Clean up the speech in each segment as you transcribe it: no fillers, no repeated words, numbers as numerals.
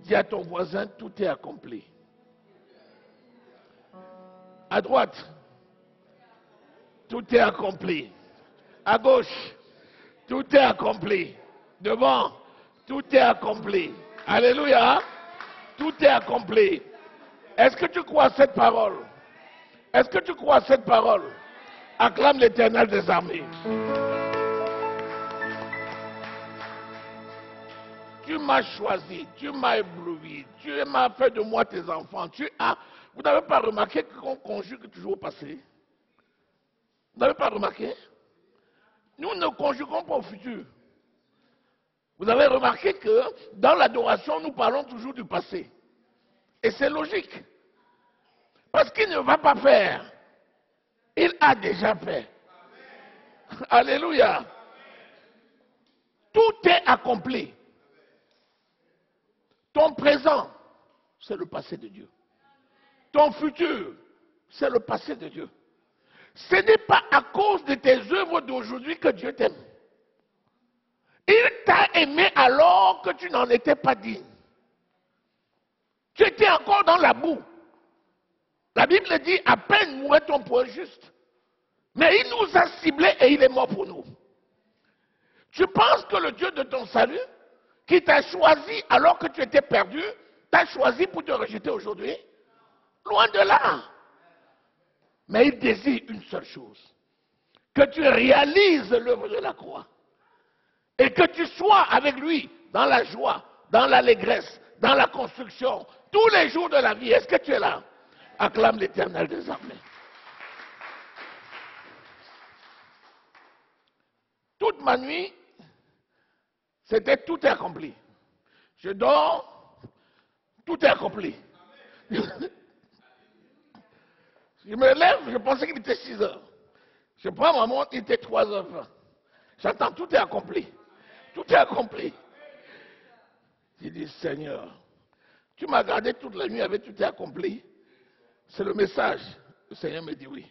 Dis à ton voisin, tout est accompli. À droite, tout est accompli. À gauche, tout est accompli. Devant, tout est accompli. Alléluia. Tout est accompli. Est-ce que tu crois à cette parole? Est-ce que tu crois à cette parole? Acclame l'Éternel des armées. Tu m'as choisi, tu m'as ébloui, tu m'as fait de moi tes enfants. Vous n'avez pas remarqué qu'on conjugue toujours au passé? Vous n'avez pas remarqué? Nous ne conjuguons pas au futur. Vous avez remarqué que dans l'adoration, nous parlons toujours du passé. Et c'est logique. Parce qu'il ne va pas faire. Il a déjà fait. Alléluia. Tout est accompli. Ton présent, c'est le passé de Dieu. Ton futur, c'est le passé de Dieu. Ce n'est pas à cause de tes œuvres d'aujourd'hui que Dieu t'aime. Il t'a aimé alors que tu n'en étais pas digne. Tu étais encore dans la boue. La Bible dit, à peine mourait ton point juste. Mais il nous a ciblés et il est mort pour nous. Tu penses que le Dieu de ton salut, qui t'a choisi alors que tu étais perdu, t'a choisi pour te rejeter aujourd'hui? Loin de là. Mais il désire une seule chose. Que tu réalises l'œuvre de la croix. Et que tu sois avec lui dans la joie, dans l'allégresse, dans la construction, tous les jours de la vie. Est-ce que tu es là? Acclame l'Éternel des armées. Toute ma nuit, c'était tout est accompli. Je dors, tout est accompli. Je me lève, je pensais qu'il était 6 heures. Je prends ma montre, il était 3h20. J'entends, tout est accompli. Tout est accompli. J'ai dit, Seigneur, tu m'as gardé toute la nuit avec tout est accompli. C'est le message. Le Seigneur me dit oui.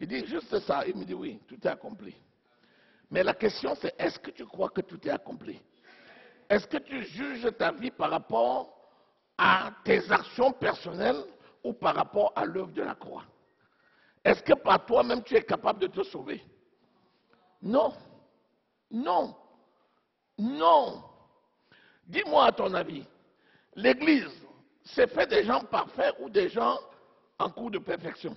Il dit juste ça. Il me dit oui, tout est accompli. Mais la question c'est, est-ce que tu crois que tout est accompli? Est-ce que tu juges ta vie par rapport à tes actions personnelles ou par rapport à l'œuvre de la croix? Est-ce que par toi-même tu es capable de te sauver? Non. Non. Non. Dis-moi à ton avis, l'Église, c'est fait des gens parfaits ou des gens en cours de perfection?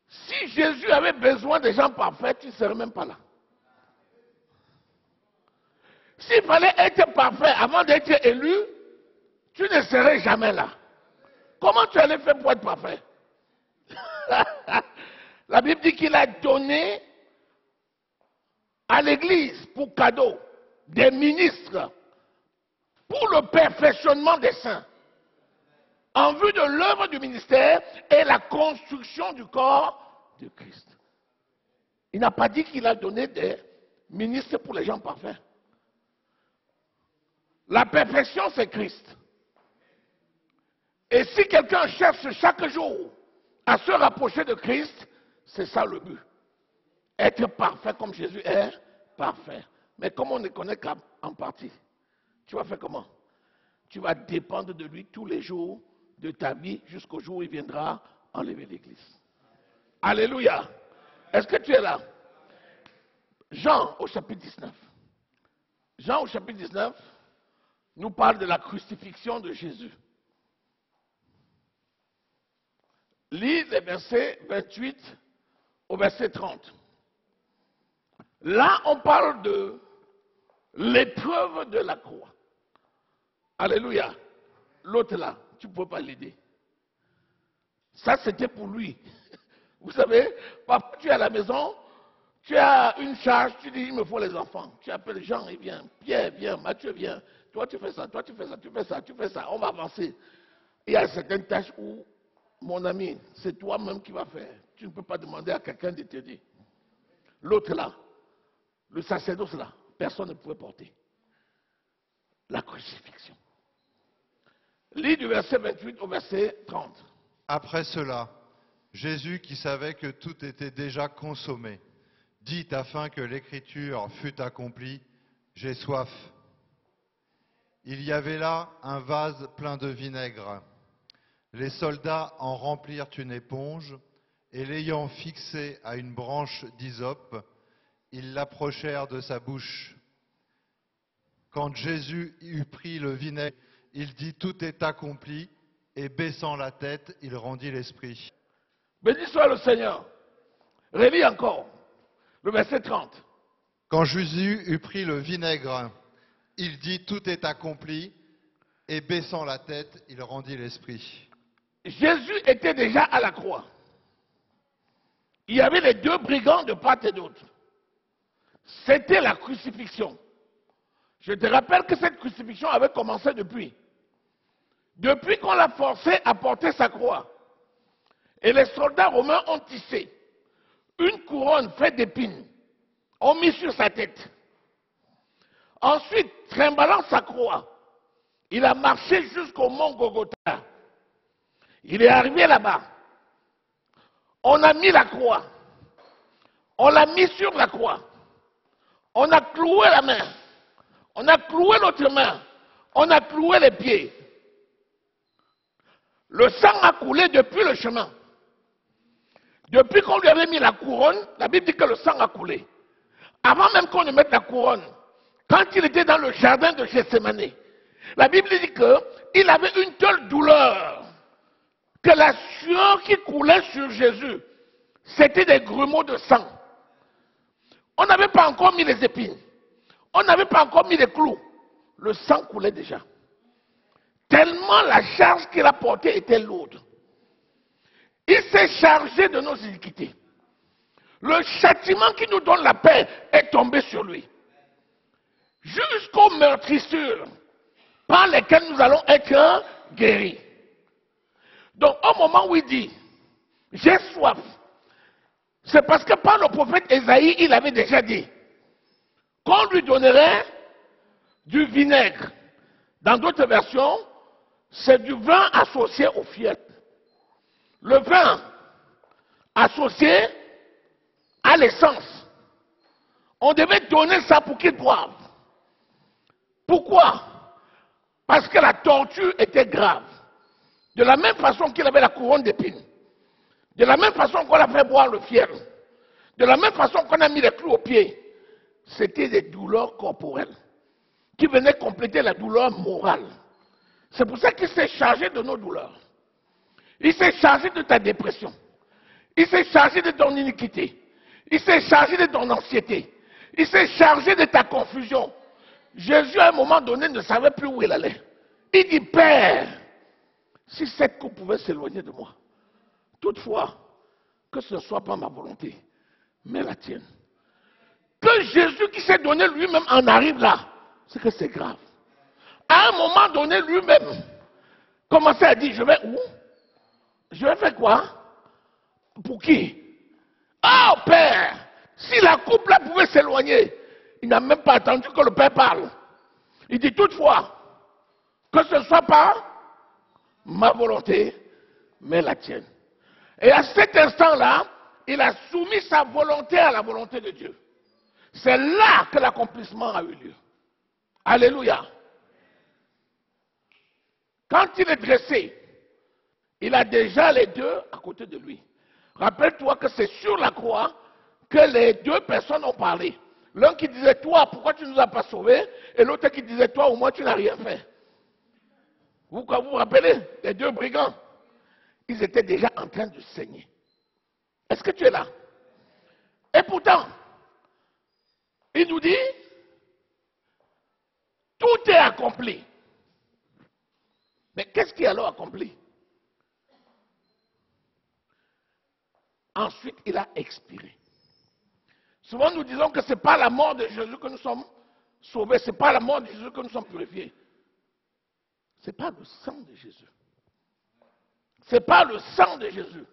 Si Jésus avait besoin des gens parfaits, tu ne serais même pas là. S'il fallait être parfait avant d'être élu, tu ne serais jamais là. Comment tu allais faire pour être parfait? La Bible dit qu'il a donné à l'Église pour cadeau des ministres pour le perfectionnement des saints, en vue de l'œuvre du ministère et la construction du corps de Christ. Il n'a pas dit qu'il a donné des ministres pour les gens parfaits. La perfection, c'est Christ. Et si quelqu'un cherche chaque jour à se rapprocher de Christ, c'est ça le but. Être parfait comme Jésus est parfait. Mais comme on ne connaît qu'en partie, tu vas faire comment? Tu vas dépendre de lui tous les jours de ta vie jusqu'au jour où il viendra enlever l'Église. Alléluia. Est-ce que tu es là? Jean au chapitre 19. Jean au chapitre 19 nous parle de la crucifixion de Jésus. Lis les versets 28 au verset 30. Là, on parle de l'épreuve de la croix. Alléluia. L'autre là, tu ne peux pas l'aider. Ça, c'était pour lui. Vous savez, parfois tu es à la maison, tu as une charge, tu dis, il me faut les enfants. Tu appelles Jean, il vient. Pierre, viens. Mathieu, viens. Toi, tu fais ça, toi, tu fais ça, tu fais ça, tu fais ça. On va avancer. Il y a certaines tâches où, mon ami, c'est toi-même qui vas faire. Tu ne peux pas demander à quelqu'un de t'aider. L'autre là, le sacerdoce là, personne ne pouvait porter. La crucifixion. Lis du verset 28 au verset 30. Après cela, Jésus, qui savait que tout était déjà consommé, dit afin que l'écriture fût accomplie, j'ai soif. Il y avait là un vase plein de vinaigre. Les soldats en remplirent une éponge et l'ayant fixée à une branche d'hysope, ils l'approchèrent de sa bouche. Quand Jésus eut pris le vinaigre, il dit « Tout est accompli » et baissant la tête, il rendit l'esprit. Béni soit le Seigneur. Relis encore le verset 30. Quand Jésus eut pris le vinaigre, il dit « Tout est accompli » et baissant la tête, il rendit l'esprit. Jésus était déjà à la croix. Il y avait les deux brigands de part et d'autre. C'était la crucifixion. Je te rappelle que cette crucifixion avait commencé depuis qu'on l'a forcé à porter sa croix. Et les soldats romains ont tissé une couronne faite d'épines, ont mis sur sa tête. Ensuite, trimballant sa croix, il a marché jusqu'au mont Golgotha. Il est arrivé là-bas. On a mis la croix. On l'a mis sur la croix. On a cloué la main. On a cloué l'autre main. On a cloué les pieds. Le sang a coulé depuis le chemin. Depuis qu'on lui avait mis la couronne, la Bible dit que le sang a coulé. Avant même qu'on lui mette la couronne, quand il était dans le jardin de Gethsémani, la Bible dit qu'il avait une telle douleur que la sueur qui coulait sur Jésus, c'était des grumeaux de sang. On n'avait pas encore mis les épines. On n'avait pas encore mis les clous. Le sang coulait déjà. Tellement la charge qu'il a portée était lourde. Il s'est chargé de nos iniquités. Le châtiment qui nous donne la paix est tombé sur lui. Jusqu'aux meurtrissures par lesquelles nous allons être guéris. Donc au moment où il dit, j'ai soif, c'est parce que par le prophète Ésaïe, il avait déjà dit qu'on lui donnerait du vinaigre. Dans d'autres versions, c'est du vin associé au fiel. Le vin associé à l'essence. On devait donner ça pour qu'il boive. Pourquoi? Parce que la torture était grave. De la même façon qu'il avait la couronne d'épines. De la même façon qu'on a fait boire le fiel. De la même façon qu'on a mis les clous aux pieds. C'était des douleurs corporelles qui venaient compléter la douleur morale. C'est pour ça qu'il s'est chargé de nos douleurs. Il s'est chargé de ta dépression. Il s'est chargé de ton iniquité. Il s'est chargé de ton anxiété. Il s'est chargé de ta confusion. Jésus, à un moment donné, ne savait plus où il allait. Il dit, Père, si cette coupe pouvait s'éloigner de moi, toutefois, que ce ne soit pas ma volonté, mais la tienne. Que Jésus qui s'est donné lui-même en arrive là, c'est que c'est grave. À un moment donné, lui-même commençait à dire, je vais où? Je vais faire quoi? Pour qui? Oh Père, si la coupe là pouvait s'éloigner, il n'a même pas attendu que le Père parle. Il dit toutefois, que ce ne soit pas ma volonté, mais la tienne. Et à cet instant-là, il a soumis sa volonté à la volonté de Dieu. C'est là que l'accomplissement a eu lieu. Alléluia. Quand il est dressé, il a déjà les deux à côté de lui. Rappelle-toi que c'est sur la croix que les deux personnes ont parlé. L'un qui disait, toi, pourquoi tu ne nous as pas sauvés? Et l'autre qui disait, toi, au moins tu n'as rien fait. Vous vous rappelez, les deux brigands, ils étaient déjà en train de saigner. Est-ce que tu es là? Et pourtant, il nous dit, tout est accompli. Mais qu'est-ce qui est alors accompli? Ensuite, il a expiré. Souvent, nous disons que ce n'est pas la mort de Jésus que nous sommes sauvés, ce n'est pas la mort de Jésus que nous sommes purifiés. Ce n'est pas le sang de Jésus. Ce n'est pas le sang de Jésus.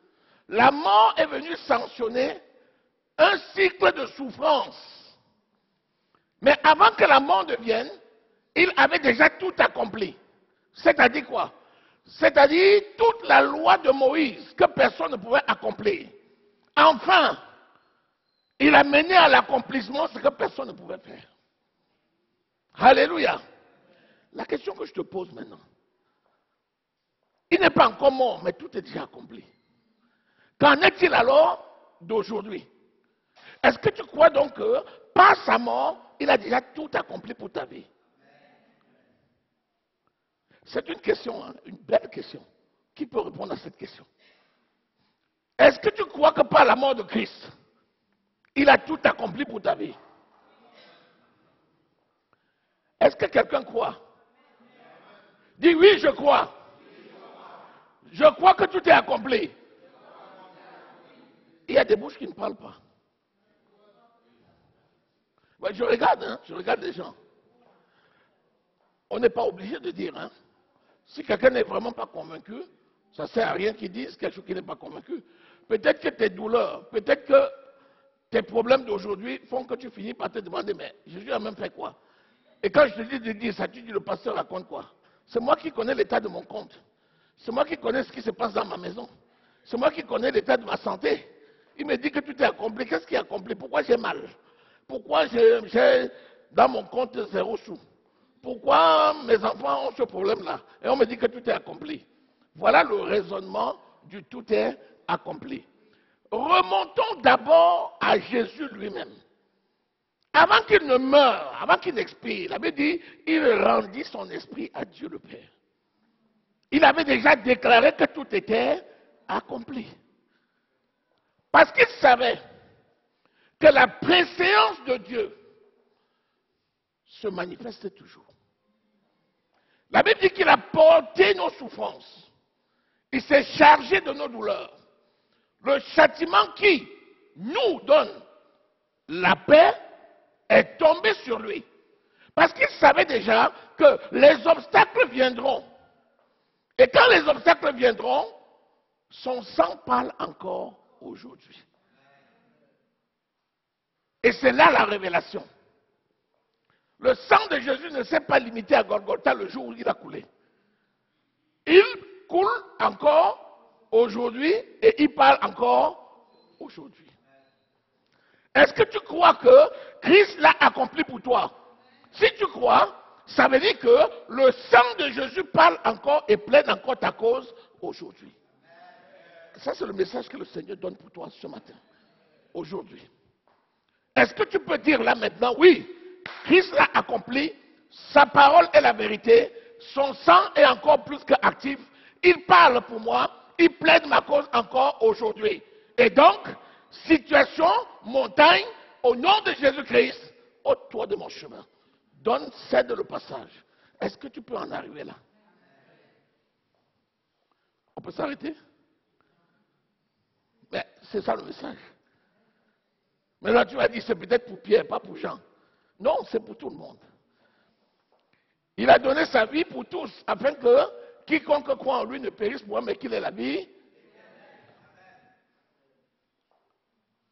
La mort est venue sanctionner un cycle de souffrance. Mais avant que la mort ne vienne, il avait déjà tout accompli. C'est-à-dire quoi? C'est-à-dire toute la loi de Moïse que personne ne pouvait accomplir. Enfin, il a mené à l'accomplissement ce que personne ne pouvait faire. Alléluia. La question que je te pose maintenant, il n'est pas encore mort, mais tout est déjà accompli. Qu'en est-il alors d'aujourd'hui? Est-ce que tu crois donc que par sa mort, il a déjà tout accompli pour ta vie? C'est une question, hein, une belle question. Qui peut répondre à cette question? Est-ce que tu crois que par la mort de Christ, il a tout accompli pour ta vie? Est-ce que quelqu'un croit? Dis oui, je crois. Je crois que tout est accompli. Il y a des bouches qui ne parlent pas. Ouais, je regarde les gens. On n'est pas obligé de dire, hein. Si quelqu'un n'est vraiment pas convaincu, ça ne sert à rien qu'il dise quelque chose qui n'est pas convaincu. Peut-être que tes douleurs, peut-être que tes problèmes d'aujourd'hui font que tu finis par te demander, mais Jésus a même fait quoi? Et quand je te dis de dire ça, tu dis, le pasteur raconte quoi? C'est moi qui connais l'état de mon compte. C'est moi qui connais ce qui se passe dans ma maison. C'est moi qui connais l'état de ma santé. Il me dit que tout est accompli. Qu'est-ce qui est accompli? Pourquoi j'ai mal? Pourquoi j'ai dans mon compte 0 sous? Pourquoi mes enfants ont ce problème-là? Et on me dit que tout est accompli. Voilà le raisonnement du tout est accompli. Remontons d'abord à Jésus lui-même. Avant qu'il ne meure, avant qu'il n'expire, il avait dit, il rendit son esprit à Dieu le Père. Il avait déjà déclaré que tout était accompli. Parce qu'il savait que la préséance de Dieu se manifeste toujours. La Bible dit qu'il a porté nos souffrances. Il s'est chargé de nos douleurs. Le châtiment qui nous donne la paix est tombé sur lui. Parce qu'il savait déjà que les obstacles viendront. Et quand les obstacles viendront, son sang parle encore aujourd'hui. Et c'est là la révélation. Le sang de Jésus ne s'est pas limité à Golgotha le jour où il a coulé. Il coule encore aujourd'hui et il parle encore aujourd'hui. Est-ce que tu crois que Christ l'a accompli pour toi? Si tu crois, ça veut dire que le sang de Jésus parle encore et plaide encore ta cause aujourd'hui. Ça, c'est le message que le Seigneur donne pour toi ce matin, aujourd'hui. Est-ce que tu peux dire là maintenant, oui, Christ l'a accompli, sa parole est la vérité, son sang est encore plus qu'actif, il parle pour moi, il plaide ma cause encore aujourd'hui. Et donc, situation, montagne, au nom de Jésus-Christ, ôte-toi de mon chemin. Cède le passage. Est-ce que tu peux en arriver là? On peut s'arrêter? Mais c'est ça le message. Maintenant tu vas dire, c'est peut-être pour Pierre, pas pour Jean. Non, c'est pour tout le monde. Il a donné sa vie pour tous, afin que quiconque croit en lui ne périsse point, mais qu'il ait la vie.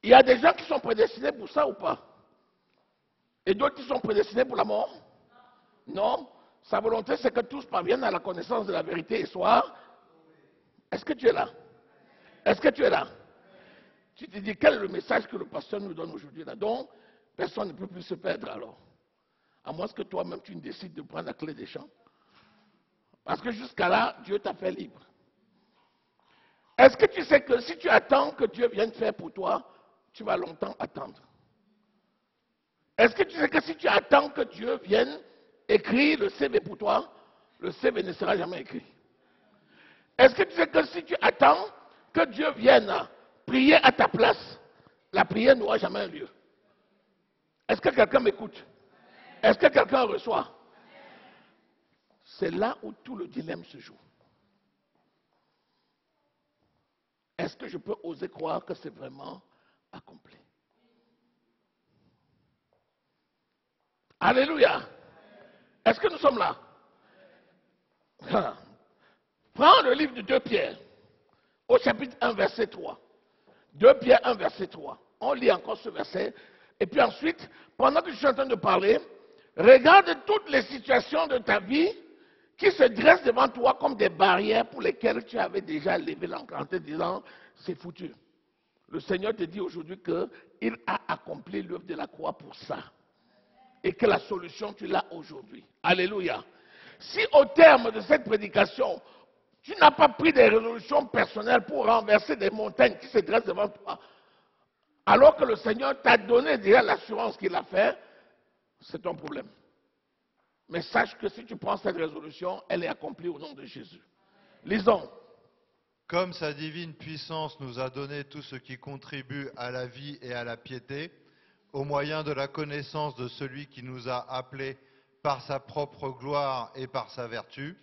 Il y a des gens qui sont prédestinés pour ça ou pas? Et d'autres qui sont prédestinés pour la mort? Non. Sa volonté, c'est que tous parviennent à la connaissance de la vérité et soient. Est-ce que tu es là? Est-ce que tu es là? Tu te dis, quel est le message que le pasteur nous donne aujourd'hui là? Donc, personne ne peut plus se perdre alors. À moins que toi-même, tu ne décides de prendre la clé des champs. Parce que jusqu'à là, Dieu t'a fait libre. Est-ce que tu sais que si tu attends que Dieu vienne faire pour toi, tu vas longtemps attendre? Est-ce que tu sais que si tu attends que Dieu vienne écrire le CV pour toi, le CV ne sera jamais écrit? Est-ce que tu sais que si tu attends que Dieu vienne prier à ta place, la prière n'aura jamais lieu? Est-ce que quelqu'un m'écoute? Est-ce que quelqu'un reçoit? C'est là où tout le dilemme se joue. Est-ce que je peux oser croire que c'est vraiment accompli? Alléluia. Est-ce que nous sommes là? Prends le livre de 2 Pierre, au chapitre 1, verset 3. 2 Pierre 1, verset 3. On lit encore ce verset. Et puis ensuite, pendant que je suis en train de parler, regarde toutes les situations de ta vie qui se dressent devant toi comme des barrières pour lesquelles tu avais déjà levé l'encre en te disant, c'est foutu. Le Seigneur te dit aujourd'hui qu'il a accompli l'œuvre de la croix pour ça. Et que la solution, tu l'as aujourd'hui. Alléluia. Si au terme de cette prédication, tu n'as pas pris des résolutions personnelles pour renverser des montagnes qui se dressent devant toi, alors que le Seigneur t'a donné déjà l'assurance qu'il a fait, c'est ton problème. Mais sache que si tu prends cette résolution, elle est accomplie au nom de Jésus. Lisons. Comme sa divine puissance nous a donné tout ce qui contribue à la vie et à la piété, au moyen de la connaissance de celui qui nous a appelés par sa propre gloire et par sa vertu,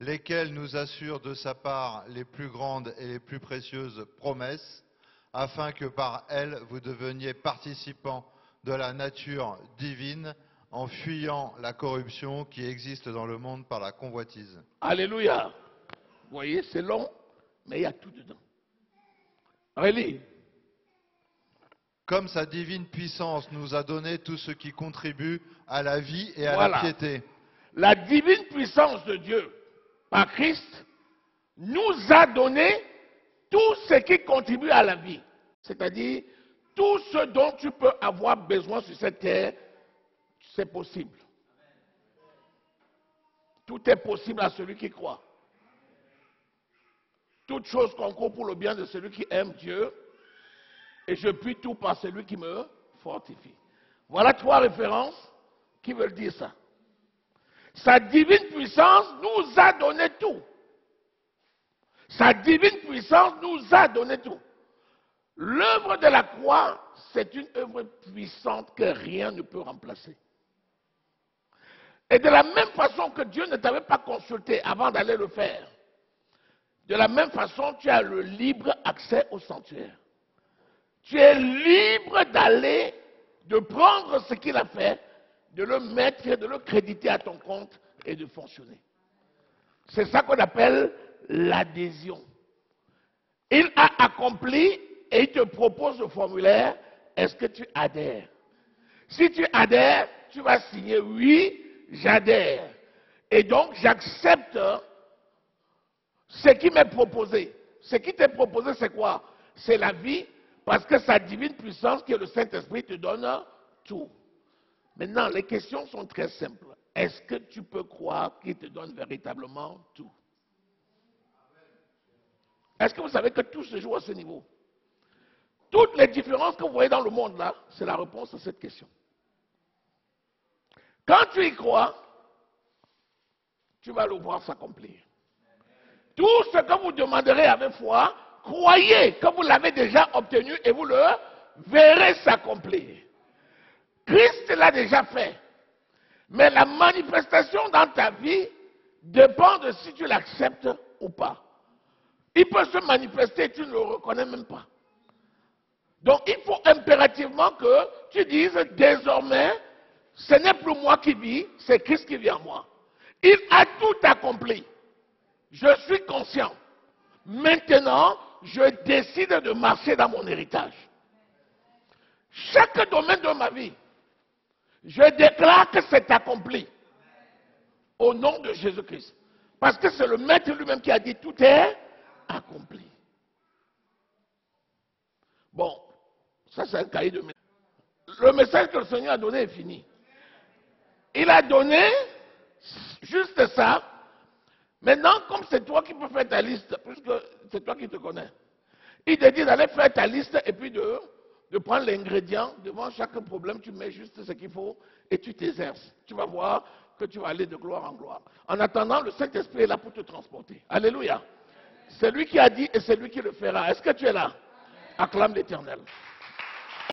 lesquels nous assurent de sa part les plus grandes et les plus précieuses promesses, afin que par elles vous deveniez participants de la nature divine, en fuyant la corruption qui existe dans le monde par la convoitise. Alléluia. Vous voyez, c'est long, mais il y a tout dedans. Relis. Comme sa divine puissance nous a donné tout ce qui contribue à la vie et à Voilà. la piété. La divine puissance de Dieu, par Christ, nous a donné tout ce qui contribue à la vie. C'est-à-dire, tout ce dont tu peux avoir besoin sur cette terre, c'est possible. Tout est possible à celui qui croit. Toute chose concourt pour le bien de celui qui aime Dieu. Et je puis tout par celui qui me fortifie. Voilà 3 références qui veulent dire ça. Sa divine puissance nous a donné tout. Sa divine puissance nous a donné tout. L'œuvre de la croix, c'est une œuvre puissante que rien ne peut remplacer. Et de la même façon que Dieu ne t'avait pas consulté avant d'aller le faire, de la même façon, tu as le libre accès au sanctuaire. Tu es libre d'aller, de prendre ce qu'il a fait, de le mettre, de le créditer à ton compte et de fonctionner. C'est ça qu'on appelle l'adhésion. Il a accompli et il te propose le formulaire. Est-ce que tu adhères? Si tu adhères, tu vas signer oui, j'adhère. Et donc, j'accepte ce qui m'est proposé. Ce qui t'est proposé, c'est quoi? C'est la vie, parce que sa divine puissance, qui est le Saint-Esprit, te donne tout. Maintenant, les questions sont très simples. Est-ce que tu peux croire qu'il te donne véritablement tout? Est-ce que vous savez que tout se joue à ce niveau? Toutes les différences que vous voyez dans le monde là, c'est la réponse à cette question. Quand tu y crois, tu vas le voir s'accomplir. Tout ce que vous demanderez avec foi, croyez que vous l'avez déjà obtenu et vous le verrez s'accomplir. Christ l'a déjà fait. Mais la manifestation dans ta vie dépend de si tu l'acceptes ou pas. Il peut se manifester et tu ne le reconnais même pas. Donc il faut impérativement que tu dises désormais, ce n'est plus moi qui vis, c'est Christ qui vit en moi. Il a tout accompli. Je suis conscient. Maintenant, je décide de marcher dans mon héritage. Chaque domaine de ma vie, je déclare que c'est accompli. Au nom de Jésus-Christ. Parce que c'est le Maître lui-même qui a dit tout est accompli. Bon, ça c'est un cahier de message. Le message que le Seigneur a donné est fini. Il a donné juste ça. Maintenant, comme c'est toi qui peux faire ta liste, puisque c'est toi qui te connais, il te dit d'aller faire ta liste et puis de prendre l'ingrédient. Devant chaque problème, tu mets juste ce qu'il faut et tu t'exerces. Tu vas voir que tu vas aller de gloire en gloire. En attendant, le Saint-Esprit est là pour te transporter. Alléluia. C'est lui qui a dit et c'est lui qui le fera. Est-ce que tu es là? Acclame l'Éternel.